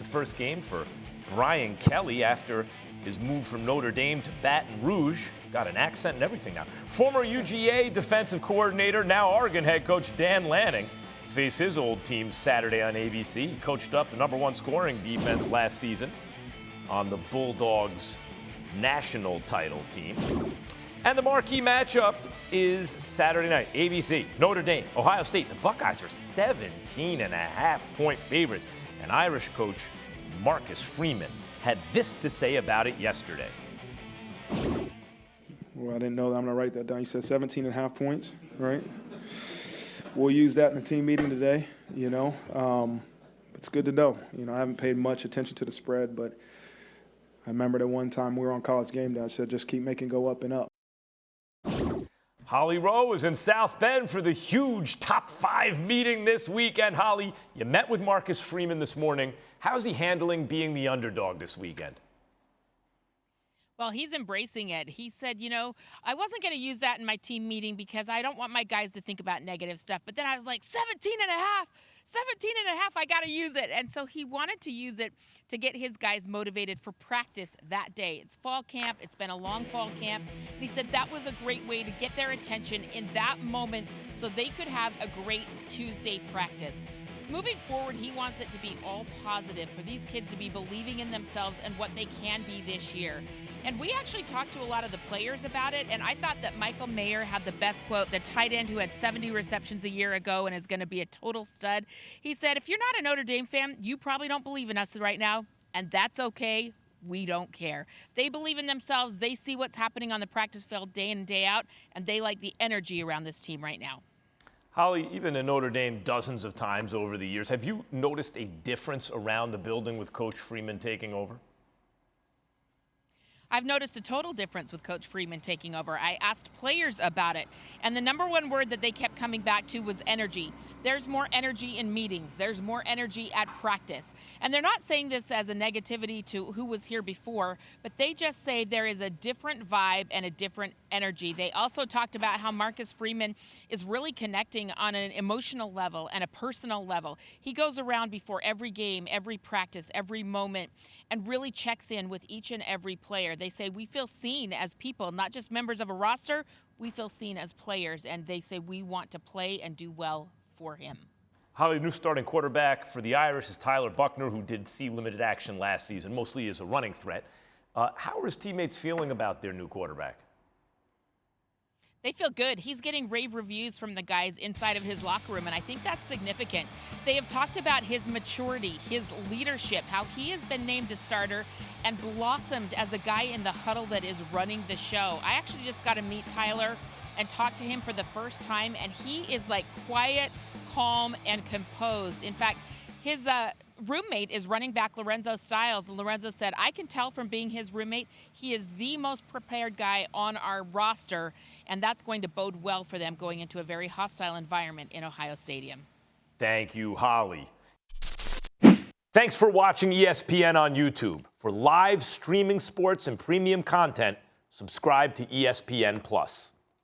the first game for Brian Kelly after his move from Notre Dame to Baton Rouge. Got an accent and everything now. Former UGA defensive coordinator, now Oregon head coach Dan Lanning face his old team Saturday on ABC. He coached up the #1 scoring defense last season on the Bulldogs national title team. And the marquee matchup is Saturday night, ABC, Notre Dame, Ohio State. The Buckeyes are 17.5-point favorites. And Irish coach Marcus Freeman had this to say about it yesterday. Well, I didn't know that. I'm going to write that down. You said 17.5 points, right? We'll use that in the team meeting today, It's good to know. I haven't paid much attention to the spread, but I remember that one time we were on College Game Day, I said just keep making go up and up. Holly Rowe is in South Bend for the huge top 5 meeting this weekend. Holly, you met with Marcus Freeman this morning. How's he handling being the underdog this weekend? Well, he's embracing it. He said, I wasn't going to use that in my team meeting because I don't want my guys to think about negative stuff. But then I was like, 17.5, I got to use it. And so he wanted to use it to get his guys motivated for practice that day. It's fall camp. It's been a long fall camp. And he said that was a great way to get their attention in that moment so they could have a great Tuesday practice. Moving forward, he wants it to be all positive for these kids to be believing in themselves and what they can be this year. And we actually talked to a lot of the players about it, and I thought that Michael Mayer had the best quote, the tight end who had 70 receptions a year ago and is going to be a total stud. He said, if you're not a Notre Dame fan, you probably don't believe in us right now, and that's okay. We don't care. They believe in themselves. They see what's happening on the practice field day in and day out, and they like the energy around this team right now. Holly, you've been to Notre Dame dozens of times over the years. Have you noticed a difference around the building with Coach Freeman taking over? I've noticed a total difference with Coach Freeman taking over. I asked players about it, and the #1 word that they kept coming back to was energy. There's more energy in meetings. There's more energy at practice. And they're not saying this as a negativity to who was here before, but they just say there is a different vibe and a different energy. They also talked about how Marcus Freeman is really connecting on an emotional level and a personal level. He goes around before every game, every practice, every moment, and really checks in with each and every player. They say we feel seen as people, not just members of a roster. We feel seen as players, and they say we want to play and do well for him. Holly, the new starting quarterback for the Irish is Tyler Buckner, who did see limited action last season, mostly as a running threat. How are his teammates feeling about their new quarterback? They feel good. He's getting rave reviews from the guys inside of his locker room, and I think that's significant. They have talked about his maturity, his leadership, how he has been named the starter and blossomed as a guy in the huddle that is running the show. I actually just got to meet Tyler and talk to him for the first time, and he is like quiet, calm, and composed. In fact, his roommate is running back Lorenzo Styles, and Lorenzo said, I can tell from being his roommate, he is the most prepared guy on our roster, and that's going to bode well for them going into a very hostile environment in Ohio Stadium. Thank you, Holly. Thanks for watching ESPN on YouTube. For live streaming sports and premium content, subscribe to ESPN+.